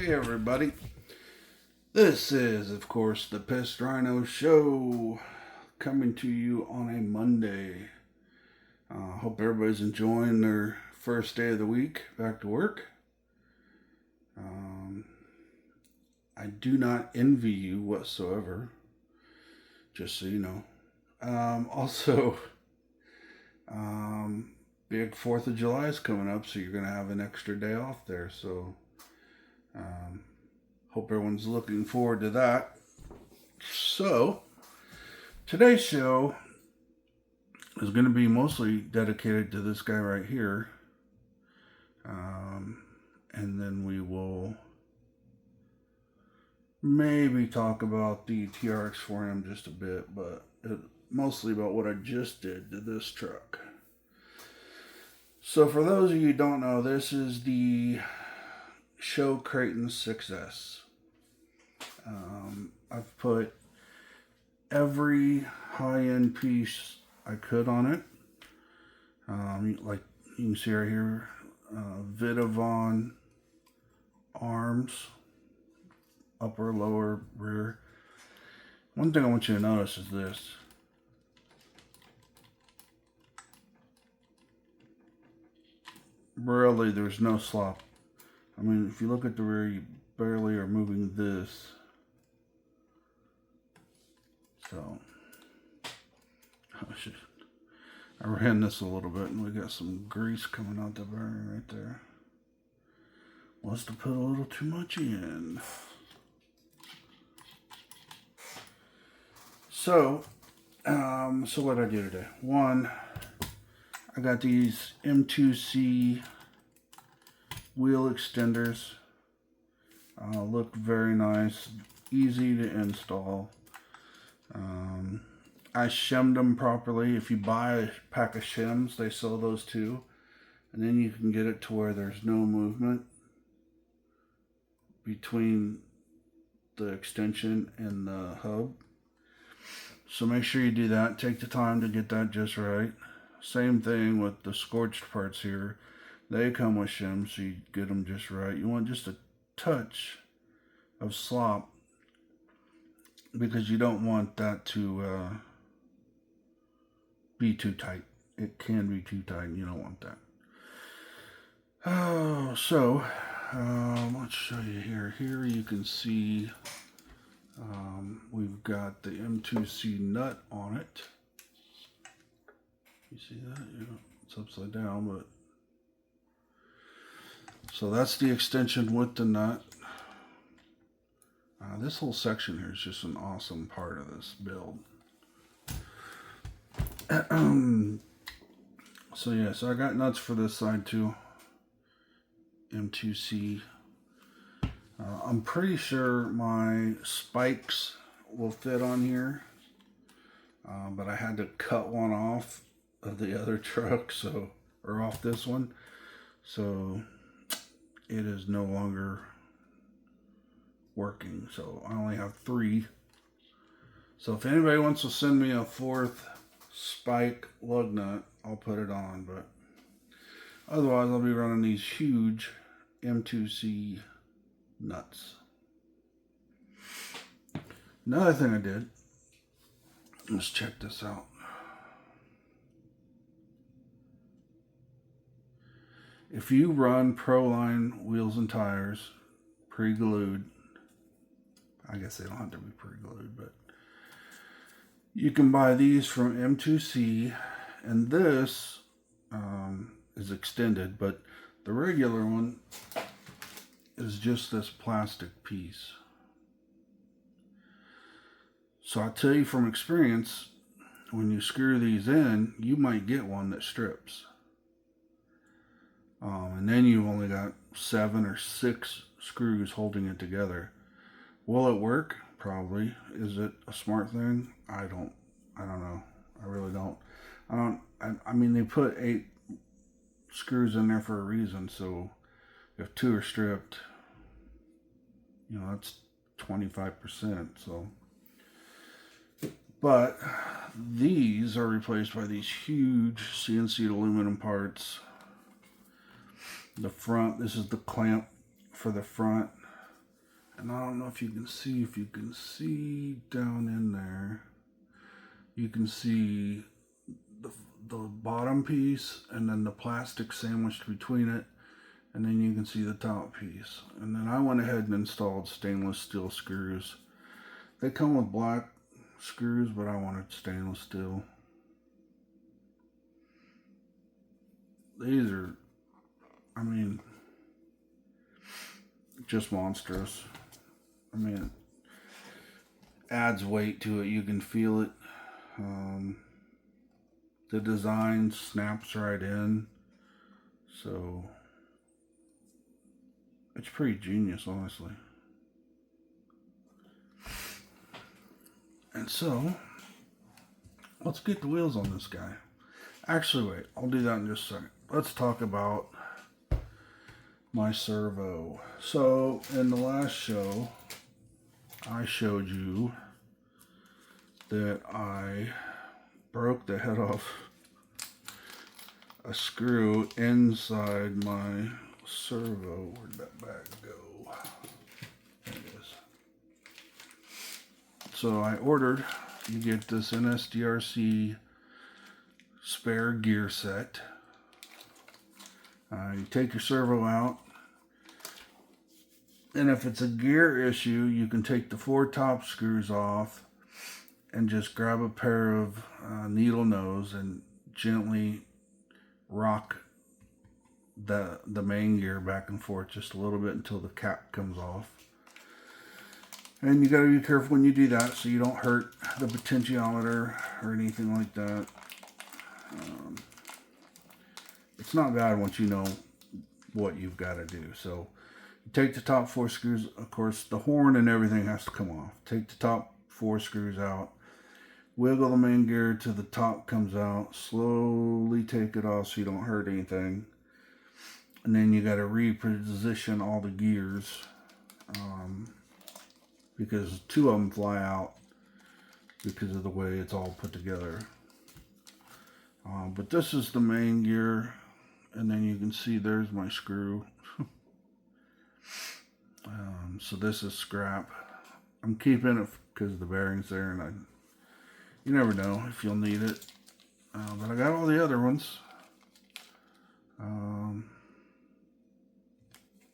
Hey everybody, this is of course the Pissed Rhino Show, coming to you on a Monday. Hope everybody's enjoying their first day of the week back to work. I do not envy you whatsoever, just so you know. Also, big 4th of July is coming up, so you're going to have an extra day off there, so hope everyone's looking forward to that. So, today's show is going to be mostly dedicated to this guy right here. And then we will maybe talk about the TRX4M just a bit, but mostly about what I just did to this truck. So for those of you who don't know, this is the Show Kraton 6S. I've put every high-end piece I could on it. Like you can see right here, Vitavon arms, upper, lower, rear. One thing I want you to notice is this. Really, there's no slop. I mean, if you look at the rear, you barely are moving this. So, I ran this a little bit and we got some grease coming out the burner right there. Must have put a little too much in. So what did I do today? One, I got these M2C wheel extenders. Look very nice, easy to install. I shimmed them properly. If you buy a pack of shims, they sell those too. And then you can get it to where there's no movement between the extension and the hub. So make sure you do that. Take the time to get that just right. Same thing with the scorched parts here. They come with shims, so you get them just right. You want just a touch of slop, because you don't want that to be too tight. It can be too tight, and you don't want that. Oh, so let's show you here. Here you can see we've got the M2C nut on it. You see that? Yeah, it's upside down, but so that's the extension with the nut. This whole section here is just an awesome part of this build. So yeah, so I got nuts for this side too. M2C. I'm pretty sure my spikes will fit on here, but I had to cut one off of the other truck, or off this one, so it is no longer working. So I only have 3. So if anybody wants to send me a 4th spike lug nut, I'll put it on, but otherwise I'll be running these huge M2C nuts. Another thing I did, let's check this out. If you run Proline wheels and tires pre-glued, I guess they don't have to be pre-glued, but you can buy these from M2C, and this is extended, but the regular one is just this plastic piece. So I tell you from experience, when you screw these in, you might get one that strips. And then you've only got 7 or 6 screws holding it together. Will it work? Probably. Is it a smart thing? I don't know. I really don't. I mean, they put 8 screws in there for a reason, so if 2 are stripped, you know, that's 25%, so. But these are replaced by these huge CNC aluminum parts. The front, this is the clamp for the front. And I don't know if you can see down in there, you can see the bottom piece and then the plastic sandwiched between it, and then you can see the top piece. And then I went ahead and installed stainless steel screws. They come with black screws, but I wanted stainless steel. These are, I mean, just monstrous. I mean, it adds weight to it. You can feel it. The design snaps right in. So, it's pretty genius, honestly. And so, let's get the wheels on this guy. Actually, wait, I'll do that in just a second. Let's talk about my servo. So, in the last show, I showed you that I broke the head off a screw inside my servo. Where'd that bag go? There it is. So I ordered, you get this NSDRC spare gear set. You take your servo out, and if it's a gear issue, you can take the 4 top screws off and just grab a pair of needle nose and gently rock the main gear back and forth just a little bit until the cap comes off. And you got to be careful when you do that so you don't hurt the potentiometer or anything like that. It's not bad once you know what you've got to do. So you take the top 4 screws. Of course, the horn and everything has to come off. Take the top 4 screws out. Wiggle the main gear till the top comes out. Slowly take it off so you don't hurt anything. And then you got to reposition all the gears. Because 2 of them fly out because of the way it's all put together. But this is the main gear. And then you can see there's my screw. So this is scrap. I'm keeping it because the bearing's there, and you never know if you'll need it. But I got all the other ones.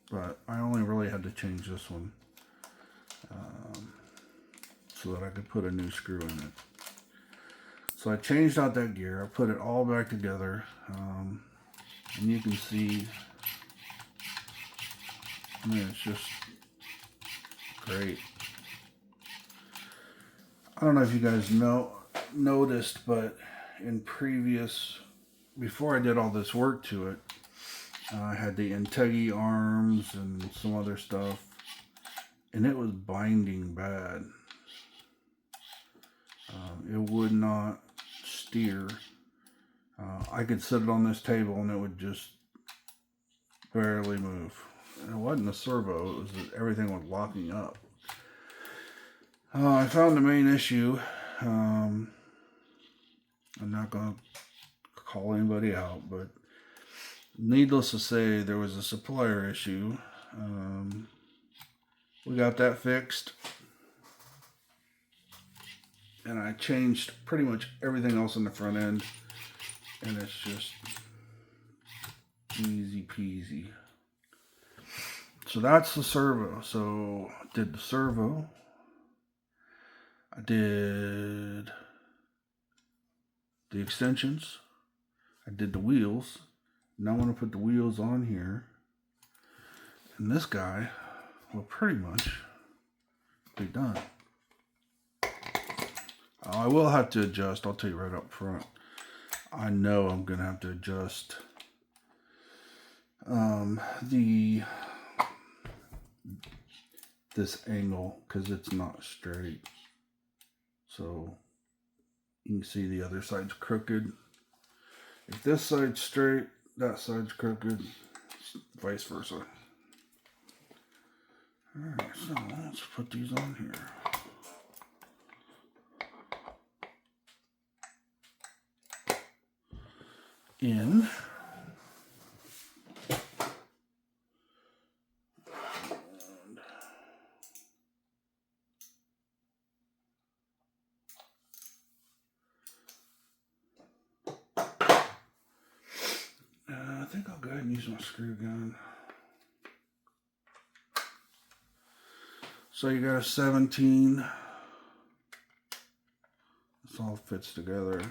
But I only really had to change this one so that I could put a new screw in it. So I changed out that gear. I put it all back together. And you can see, I mean, it's just great. I don't know if you guys noticed, but before I did all this work to it, I had the Hitec arms and some other stuff, and it was binding bad. It would not steer. I could sit it on this table and it would just barely move. And it wasn't a servo, it was that everything was locking up. I found the main issue. I'm not going to call anybody out, but needless to say, there was a supplier issue. We got that fixed. And I changed pretty much everything else on the front end. And it's just easy peasy. So that's the servo. So I did the servo. I did the extensions. I did the wheels. Now I'm going to put the wheels on here. And this guy will pretty much be done. I will have to adjust. I'll tell you right up front. I know I'm going to have to adjust this angle because it's not straight. So you can see the other side's crooked. If this side's straight, that side's crooked, vice versa. Alright, so let's put these on here. In. use my screw gun. So you got a 17. This all fits together.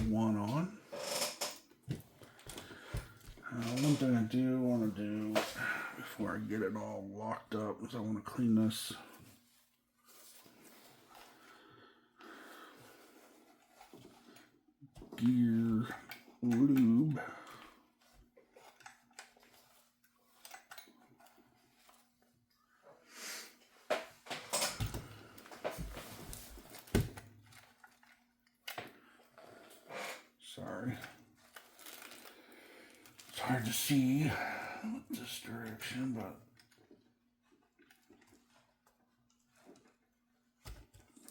One on. One thing I do want to do before I get it all locked up is I want to clean this gear lube. Sorry. It's hard to see this direction, but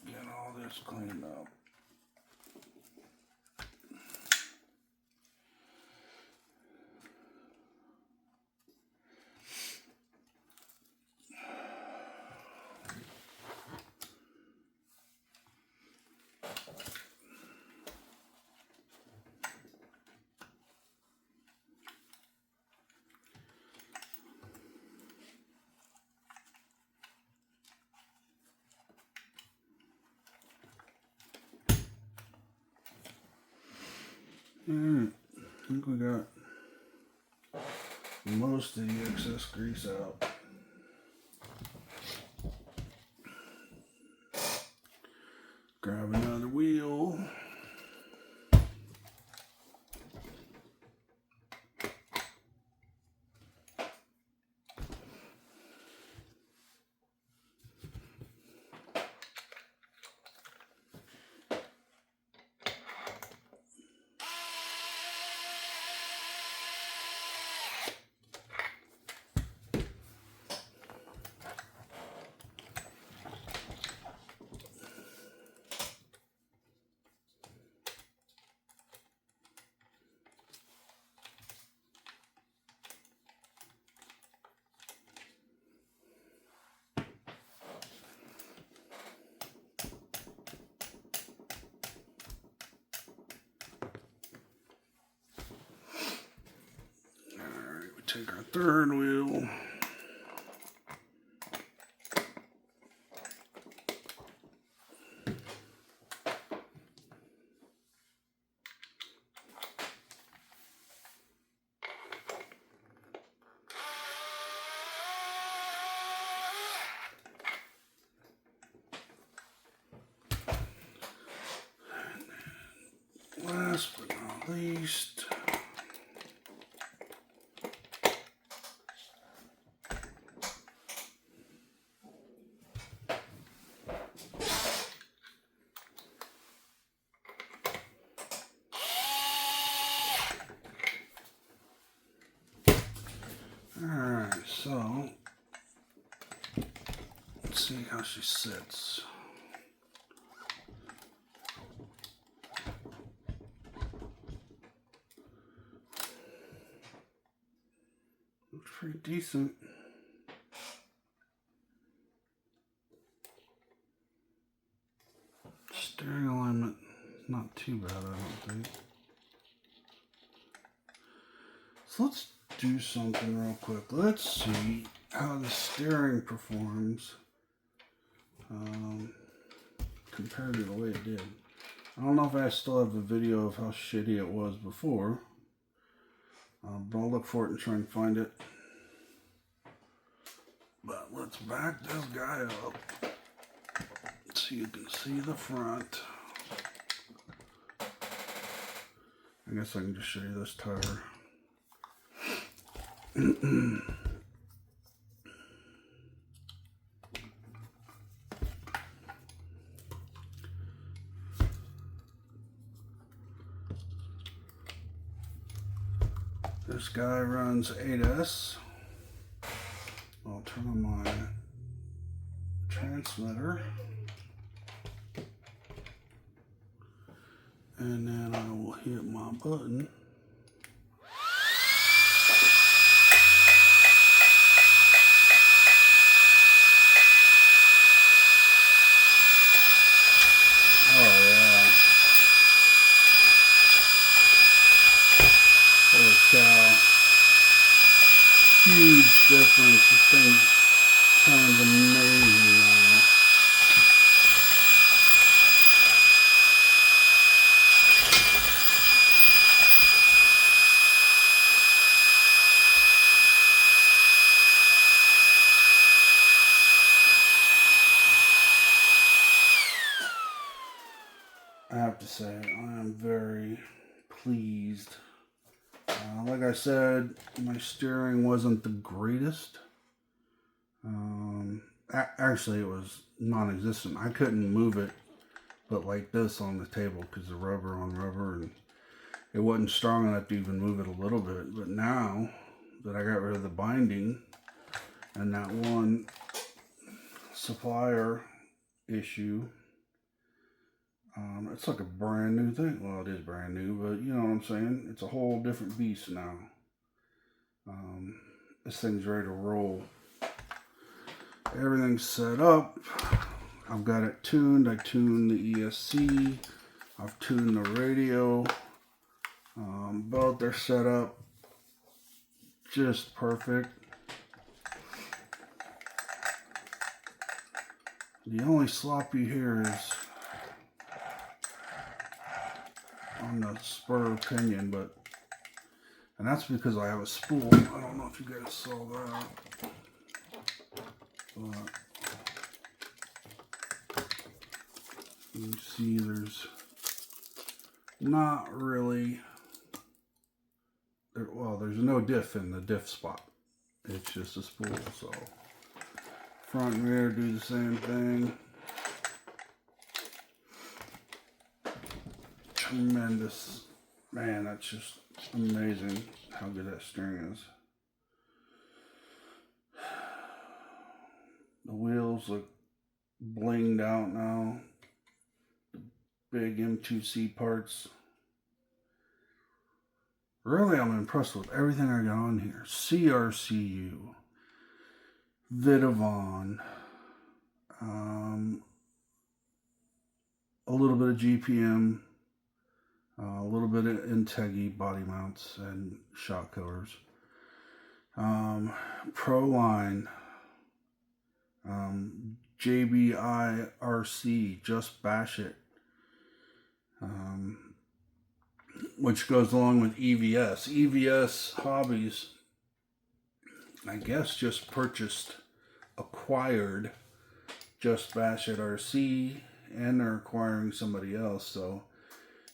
get all this cleaned up. Alright, I think we got most of the excess grease out. Grab another wheel. Take our third wheel. And then last but not least, alright, so let's see how she sits. Looks pretty decent. Steering alignment, not too bad, I don't think. So let's do something real quick. Let's see how the steering performs compared to the way it did. I don't know if I still have the video of how shitty it was before, but I'll look for it and try and find it. But let's back this guy up so you can see the front. I guess I can just show you this tire. This guy runs 8S. I'll turn on my transmitter. And then I will hit my button. huge difference. This thing turns amazing now. I have to say, I am very pleased. Like I said, my steering wasn't the greatest. Actually, it was non-existent. I couldn't move it, but like this on the table because the rubber on rubber, and it wasn't strong enough to even move it a little bit. But now that I got rid of the binding and that one supplier issue, it's like a brand new thing. Well, it is brand new, but you know what I'm saying? It's a whole different beast now. This thing's ready to roll. Everything's set up. I've got it tuned. I tuned the ESC. I've tuned the radio. Both are set up just perfect. The only slop you hear is on the spur opinion, and that's because I have a spool. I don't know if you guys saw that, but you see there's not really, there's no diff in the diff spot. It's just a spool, so front and rear do the same thing. Tremendous. Man, that's just amazing how good that steering is. The wheels look blinged out now. The big M2C parts. Really, I'm impressed with everything I got on here. CRCU, Vidavon, a little bit of GPM, a little bit of Hitec body mounts and shock covers, Proline, JBIRC, Just Bash It, which goes along with EVS. EVS Hobbies, I guess, just acquired Just Bash It RC, and they're acquiring somebody else. So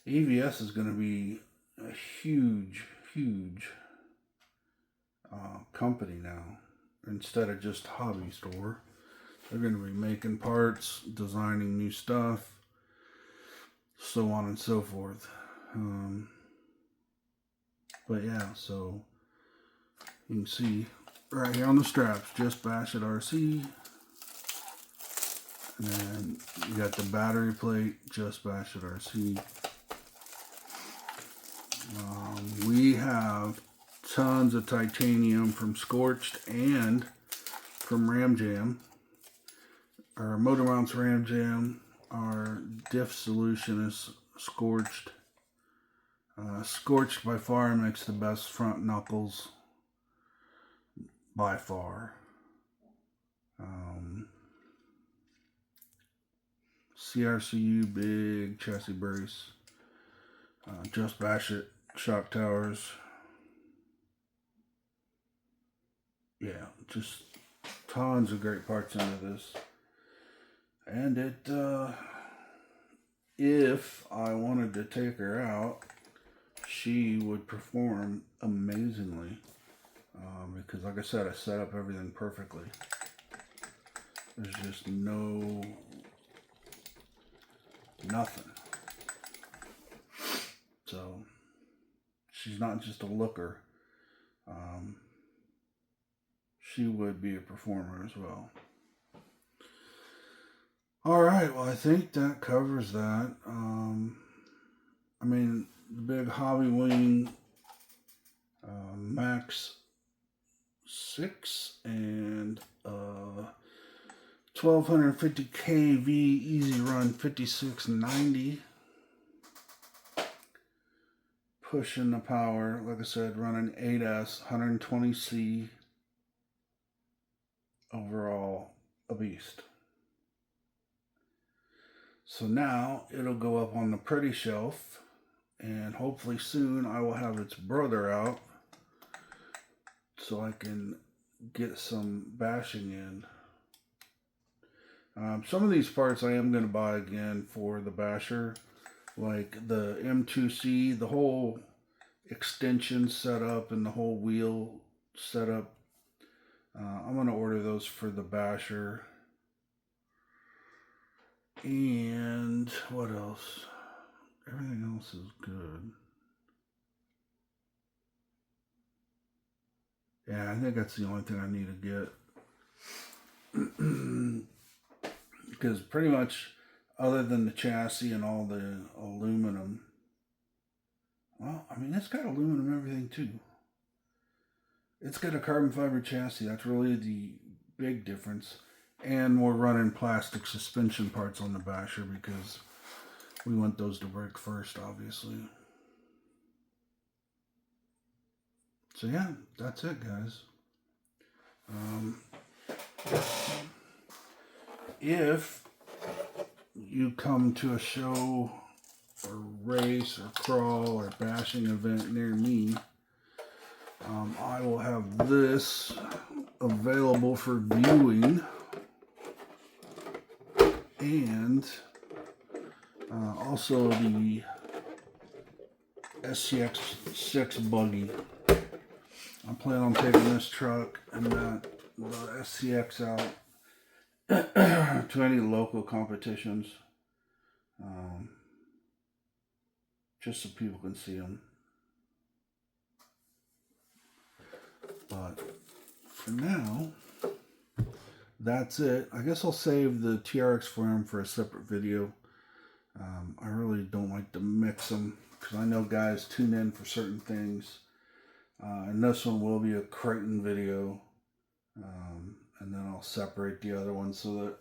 EVS is going to be a huge company now. Instead of just hobby store, they're going to be making parts, designing new stuff, so on and so forth. But yeah, so you can see right here on the straps, Just Bash It RC. And then you got the battery plate, Just Bash It RC. We have tons of titanium from Scorched and from Ram Jam. Our motor mounts Ram Jam. Our diff solution is Scorched. Scorched by far makes the best front knuckles by far. CRCU big chassis brace. Just Bash It shock towers. Yeah, just tons of great parts into this. And it, if I wanted to take her out, she would perform amazingly. Because like I said, I set up everything perfectly. There's just nothing. So she's not just a looker. She would be a performer as well. Alright, well, I think that covers that. I mean, the big Hobby Wing Max 6 and 1250 kV Easy Run 5690. Pushing the power, like I said, running 8S 120C overall a beast. So now it'll go up on the pretty shelf, and hopefully soon I will have its brother out so I can get some bashing in. Some of these parts I am going to buy again for the basher, like the M2C, the whole extension setup and the whole wheel setup. I'm going to order those for the basher. And what else? Everything else is good. Yeah, I think that's the only thing I need to get. Because pretty much, other than the chassis and all the aluminum, well, I mean, it's got aluminum everything too. It's got a carbon fiber chassis. That's really the big difference. And we're running plastic suspension parts on the basher because we want those to break first, obviously. So yeah, that's it, guys. If you come to a show or race or crawl or bashing event near me, I will have this available for viewing, and also the SCX6 buggy. I plan on taking this truck and the SCX out to any local competitions, just so people can see them. But for now, that's it. I guess I'll save the TRX forum for a separate video. I really don't like to mix them because I know guys tune in for certain things. And this one will be a Kraton video. And then I'll separate the other one so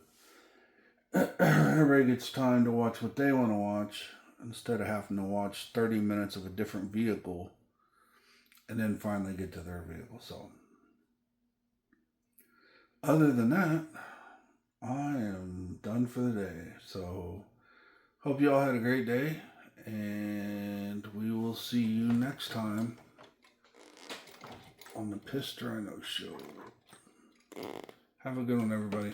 that everybody gets time to watch what they want to watch instead of having to watch 30 minutes of a different vehicle and then finally get to their vehicle. So other than that, I am done for the day. So hope you all had a great day, and we will see you next time on the Pistrino Show. Have a good one, everybody.